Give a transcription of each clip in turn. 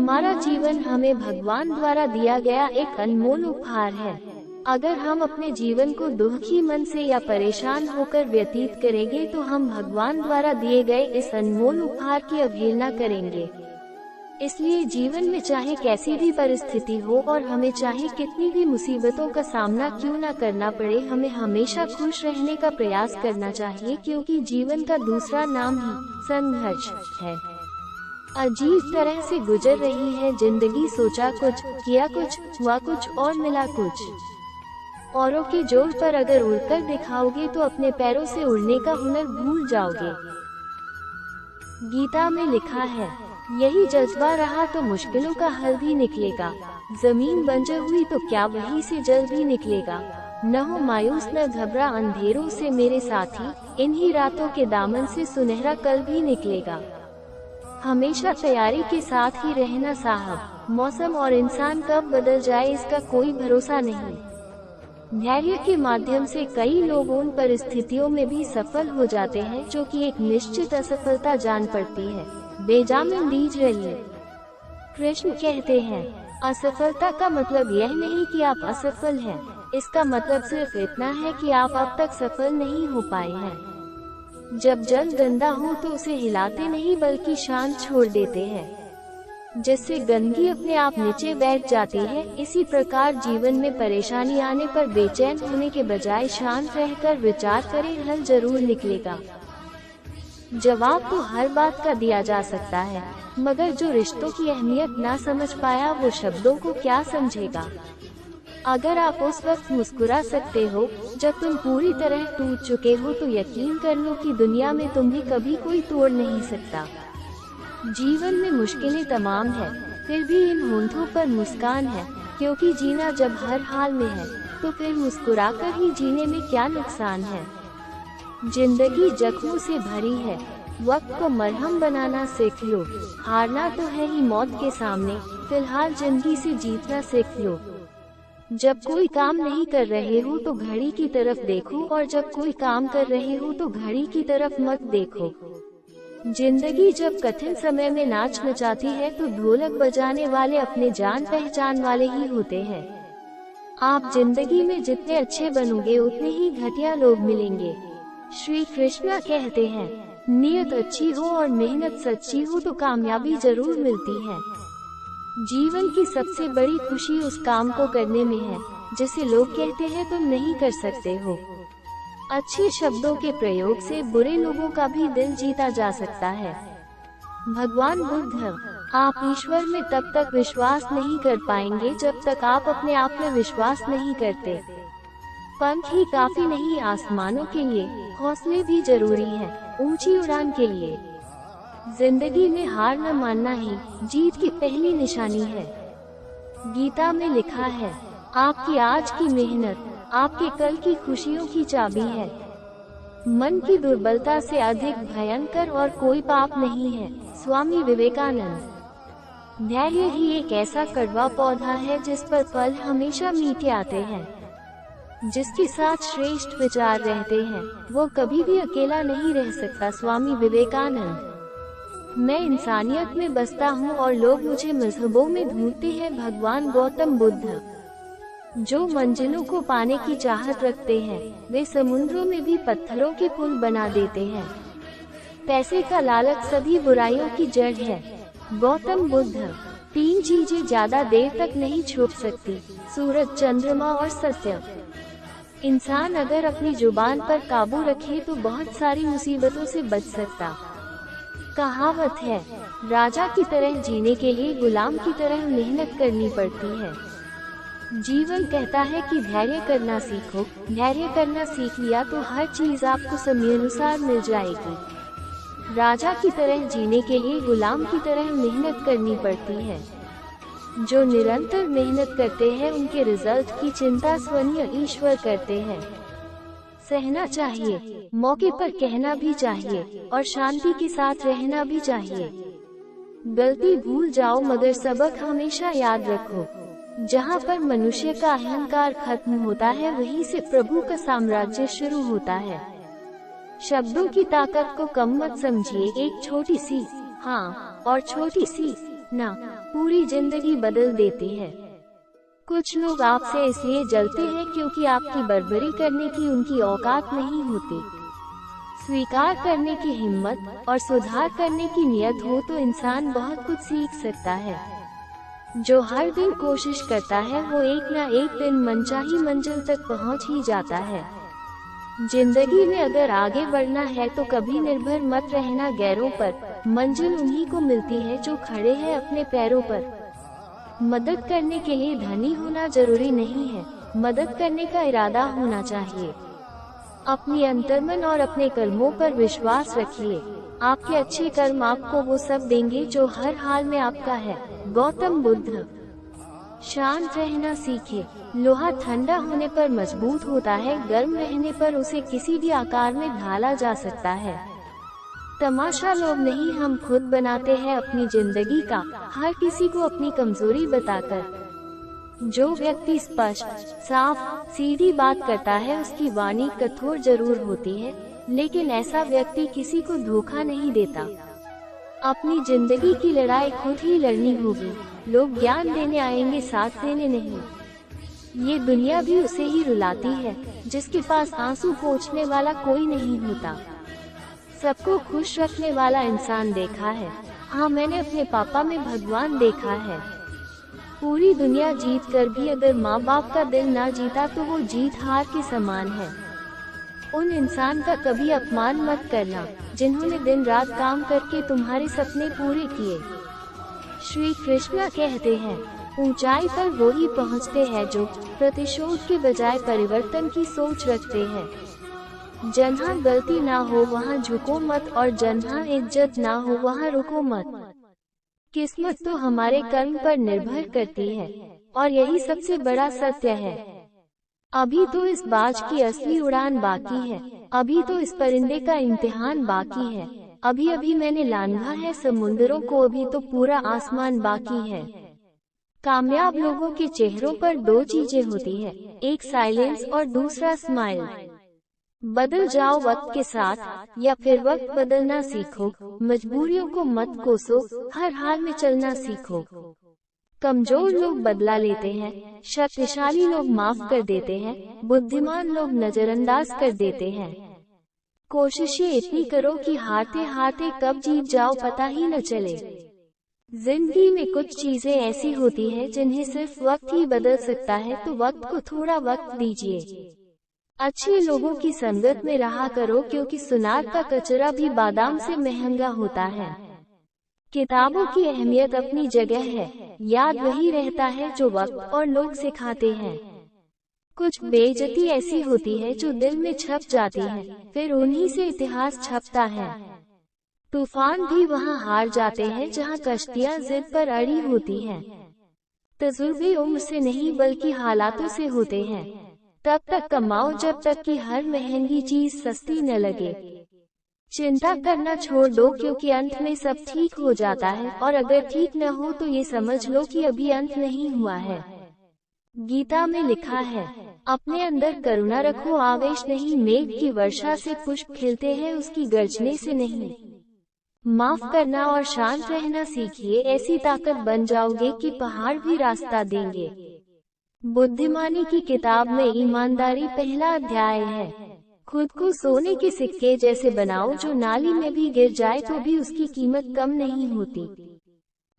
हमारा जीवन हमें भगवान द्वारा दिया गया एक अनमोल उपहार है। अगर हम अपने जीवन को दुखी मन से या परेशान होकर व्यतीत करेंगे तो हम भगवान द्वारा दिए गए इस अनमोल उपहार की अवहेलना करेंगे। इसलिए जीवन में चाहे कैसी भी परिस्थिति हो और हमें चाहे कितनी भी मुसीबतों का सामना क्यों न करना पड़े, हमें हमेशा खुश रहने का प्रयास करना चाहिए, क्योंकि जीवन का दूसरा नाम ही संघर्ष है। अजीब तरह से गुजर रही है जिंदगी, सोचा कुछ, किया कुछ, हुआ कुछ और मिला कुछ। औरों के जोर पर अगर उड़कर दिखाओगे तो अपने पैरों से उड़ने का हुनर भूल जाओगे। गीता में लिखा है, यही जज्बा रहा तो मुश्किलों का हल भी निकलेगा। जमीन बंजर हुई तो क्या वहीं से जल भी निकलेगा। न हो मायूस न घबरा अंधेरों से मेरे साथी, इन्हीं रातों के दामन से सुनहरा कल भी निकलेगा। हमेशा तैयारी के साथ ही रहना साहब, मौसम और इंसान कब बदल जाए इसका कोई भरोसा नहीं। धैर्य के माध्यम से कई लोग उन परिस्थितियों में भी सफल हो जाते हैं जो कि एक निश्चित असफलता जान पड़ती है। बेंजामिन डिसरायली कृष्ण कहते हैं, असफलता का मतलब यह नहीं कि आप असफल हैं, इसका मतलब सिर्फ इतना है कि आप अब तक सफल नहीं हो पाए हैं। जब जल गंदा हो तो उसे हिलाते नहीं बल्कि शांत छोड़ देते हैं, जिससे गंदगी अपने आप नीचे बैठ जाती है। इसी प्रकार जीवन में परेशानी आने पर बेचैन होने के बजाय शांत रहकर विचार करें, हल जरूर निकलेगा। जवाब तो हर बात का दिया जा सकता है, मगर जो रिश्तों की अहमियत ना समझ पाया वो शब्दों को क्या समझेगा। अगर आप उस वक्त मुस्कुरा सकते हो जब तुम पूरी तरह टूट चुके हो तो यकीन कर लो कि दुनिया में तुम्हें कभी कोई तोड़ नहीं सकता। जीवन में मुश्किलें तमाम है, फिर भी इन होंठों पर मुस्कान है, क्योंकि जीना जब हर हाल में है तो फिर मुस्कुराकर ही जीने में क्या नुकसान है। जिंदगी जख्मों से भरी है, वक्त को मरहम बनाना सीख लो। हारना तो है ही मौत के सामने, फिलहाल जिंदगी से जीतना सीख लो। जब कोई काम नहीं कर रहे हो तो घड़ी की तरफ देखो, और जब कोई काम कर रहे हो तो घड़ी की तरफ मत देखो। जिंदगी जब कठिन समय में नाच नचाती है तो ढोलक बजाने वाले अपने जान पहचान वाले ही होते हैं। आप जिंदगी में जितने अच्छे बनोगे उतने ही घटिया लोग मिलेंगे। श्री कृष्ण कहते हैं, नियत अच्छी हो और मेहनत सच्ची हो तो कामयाबी जरूर मिलती है। जीवन की सबसे बड़ी खुशी उस काम को करने में है जिसे लोग कहते हैं तुम नहीं कर सकते हो। अच्छे शब्दों के प्रयोग से बुरे लोगों का भी दिल जीता जा सकता है। भगवान बुद्ध, आप ईश्वर में तब तक विश्वास नहीं कर पाएंगे जब तक आप अपने आप में विश्वास नहीं करते। पंख ही काफी नहीं आसमानों के लिए, हौसले भी जरूरी हैं ऊंची उड़ान के लिए। जिंदगी में हार न मानना ही जीत की पहली निशानी है। गीता में लिखा है, आपकी आज की मेहनत आपके कल की खुशियों की चाबी है। मन की दुर्बलता से अधिक भयंकर और कोई पाप नहीं है। स्वामी विवेकानंद। धैर्य ही एक ऐसा कड़वा पौधा है जिस पर फल हमेशा मीठे आते हैं। जिसके साथ श्रेष्ठ विचार रहते हैं वो कभी भी अकेला नहीं रह सकता। स्वामी विवेकानंद। मैं इंसानियत में बसता हूँ और लोग मुझे मजहबों में ढूंढते हैं। भगवान गौतम बुद्ध। जो मंजिलों को पाने की चाहत रखते हैं वे समुद्रों में भी पत्थरों के पुल बना देते हैं। पैसे का लालच सभी बुराइयों की जड़ है। गौतम बुद्ध। 3 चीजें ज्यादा देर तक नहीं छुप सकती, सूरज, चंद्रमा और सत्य। इंसान अगर अपनी जुबान पर काबू रखे तो बहुत सारी मुसीबतों से बच सकता। कहावत है, राजा की तरह जीने के लिए गुलाम की तरह मेहनत करनी पड़ती है। जीवन कहता है कि धैर्य करना सीखो। धैर्य करना सीख लिया तो हर चीज आपको समयानुसार मिल जाएगी। राजा की तरह जीने के लिए गुलाम की तरह मेहनत करनी पड़ती है। जो निरंतर मेहनत करते हैं उनके रिजल्ट की चिंता स्वयं ईश्वर करते हैं। सहना चाहिए, मौके पर कहना भी चाहिए और शांति के साथ रहना भी चाहिए। गलती भूल जाओ मगर सबक हमेशा याद रखो। जहाँ पर मनुष्य का अहंकार खत्म होता है वहीं से प्रभु का साम्राज्य शुरू होता है। शब्दों की ताकत को कम मत समझिए। एक छोटी सी हाँ और छोटी सी ना पूरी जिंदगी बदल देती है। कुछ लोग आपसे इसलिए जलते हैं क्योंकि आपकी बर्बरी करने की उनकी औकात नहीं होती। स्वीकार करने की हिम्मत और सुधार करने की नियत हो तो इंसान बहुत कुछ सीख सकता है। जो हर दिन कोशिश करता है वो एक ना एक दिन मनचाही मंजिल तक पहुंच ही जाता है। जिंदगी में अगर आगे बढ़ना है तो कभी निर्भर मत रहना गैरों पर। मंजिल उन्हीं को मिलती है जो खड़े हैं अपने पैरों पर। मदद करने के लिए धनी होना जरूरी नहीं है, मदद करने का इरादा होना चाहिए। अपनी अंतर्मन और अपने कर्मों पर विश्वास रखिए। आपके अच्छे कर्म आपको वो सब देंगे जो हर हाल में आपका है। गौतम बुद्ध। शांत रहना सीखे। लोहा ठंडा होने पर मजबूत होता है, गर्म रहने पर उसे किसी भी आकार में ढाला जा सकता है। तमाशा लोग नहीं, हम खुद बनाते हैं अपनी जिंदगी का, हर किसी को अपनी कमजोरी बताकर। जो व्यक्ति स्पष्ट, साफ, सीधी बात करता है उसकी वाणी कठोर जरूर होती है, लेकिन ऐसा व्यक्ति किसी को धोखा नहीं देता। अपनी जिंदगी की लड़ाई खुद ही लड़नी होगी। लोग ज्ञान देने आएंगे, साथ देने नहीं। ये दुनिया भी उसे ही रुलाती है जिसके पास आंसू पोंछने वाला कोई नहीं होता। सबको खुश रखने वाला इंसान देखा है। हाँ, मैंने अपने पापा में भगवान देखा है। पूरी दुनिया जीत कर भी अगर माँ बाप का दिल ना जीता तो वो जीत हार के समान है। उन इंसान का कभी अपमान मत करना जिन्होंने दिन रात काम करके तुम्हारे सपने पूरे किए। श्री कृष्ण कहते हैं, ऊंचाई पर वो ही पहुँचते हैं जो प्रतिशोध के बजाय परिवर्तन की सोच रखते हैं। जहाँ गलती ना हो वहाँ झुको मत, और जहाँ इज्जत ना हो वहाँ रुको मत। किस्मत तो हमारे कर्म पर निर्भर करती है, और यही सबसे बड़ा सत्य है। अभी तो इस बाज की असली उड़ान बाकी है, अभी तो इस परिंदे का इम्तिहान बाकी है। अभी अभी मैंने लांघा है समुद्रों को, अभी तो पूरा आसमान बाकी है। कामयाब लोगों के चेहरों पर दो चीजें होती है, एक साइलेंस और दूसरा स्माइल। बदल जाओ वक्त के साथ, या फिर वक्त बदलना सीखो। मजबूरियों को मत कोसो, हर हाल में चलना सीखो। कमजोर लोग बदला लेते हैं, शक्तिशाली लोग माफ कर देते हैं, बुद्धिमान लोग नजरअंदाज कर देते हैं। कोशिशें इतनी करो कि हारते हारते कब जीत जाओ पता ही न चले। जिंदगी में कुछ चीजें ऐसी होती हैं जिन्हें सिर्फ वक्त ही बदल सकता है, तो वक्त को थोड़ा वक्त दीजिए। अच्छे लोगों की संगत में रहा करो, क्योंकि सुनार का कचरा भी बादाम से महंगा होता है। किताबों की अहमियत अपनी जगह है, याद वही रहता है जो वक्त और लोग सिखाते हैं। कुछ बेइज्जती ऐसी होती है जो दिल में छप जाती है, फिर उन्हीं से इतिहास छपता है। तूफान भी वहाँ हार जाते हैं जहाँ कश्तियाँ जिद पर अड़ी होती हैं। तजुर्बे उम्र से नहीं बल्कि हालातों से होते हैं। तब तक कमाओ जब तक कि हर महंगी चीज सस्ती न लगे। चिंता करना छोड़ दो, क्योंकि अंत में सब ठीक हो जाता है, और अगर ठीक न हो तो ये समझ लो कि अभी अंत नहीं हुआ है। गीता में लिखा है, अपने अंदर करुणा रखो, आवेश नहीं। मेघ की वर्षा से पुष्प खिलते हैं, उसकी गर्जने से नहीं। माफ करना और शांत रहना सीखिए, ऐसी ताकत बन जाओगे कि पहाड़ भी रास्ता देंगे। बुद्धिमानी की किताब में ईमानदारी पहला अध्याय है। खुद को सोने के सिक्के जैसे बनाओ, जो नाली में भी गिर जाए तो भी उसकी कीमत कम नहीं होती।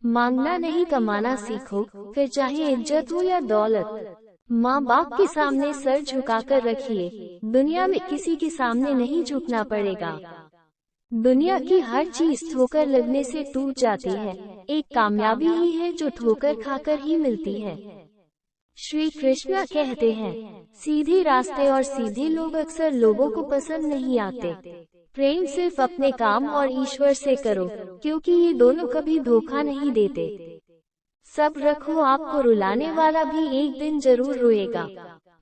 मांगना नहीं, कमाना सीखो, फिर चाहे इज्जत हो या दौलत। माँ बाप के सामने सर झुकाकर रखिए। दुनिया में किसी के सामने नहीं झुकना पड़ेगा। दुनिया की हर चीज ठोकर लगने से टूट जाती है, एक कामयाबी ही है जो ठोकर खाकर ही मिलती है। श्री कृष्ण कहते हैं, सीधे रास्ते और सीधे लोग अक्सर लोगों को पसंद नहीं आते। प्रेम सिर्फ अपने काम और ईश्वर से करो, क्योंकि ये दोनों कभी धोखा नहीं देते। सब रखो, आपको रुलाने वाला भी एक दिन जरूर रोएगा।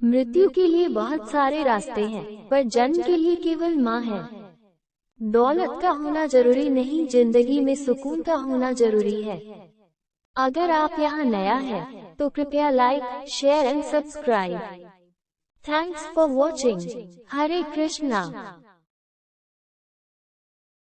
मृत्यु के लिए बहुत सारे रास्ते हैं, पर जन्म के लिए केवल माँ है। दौलत का होना जरूरी नहीं, जिंदगी में सुकून का होना जरूरी है। अगर आप यहाँ नया है तो कृपया like, share and subscribe. Thanks for watching. Hare Krishna.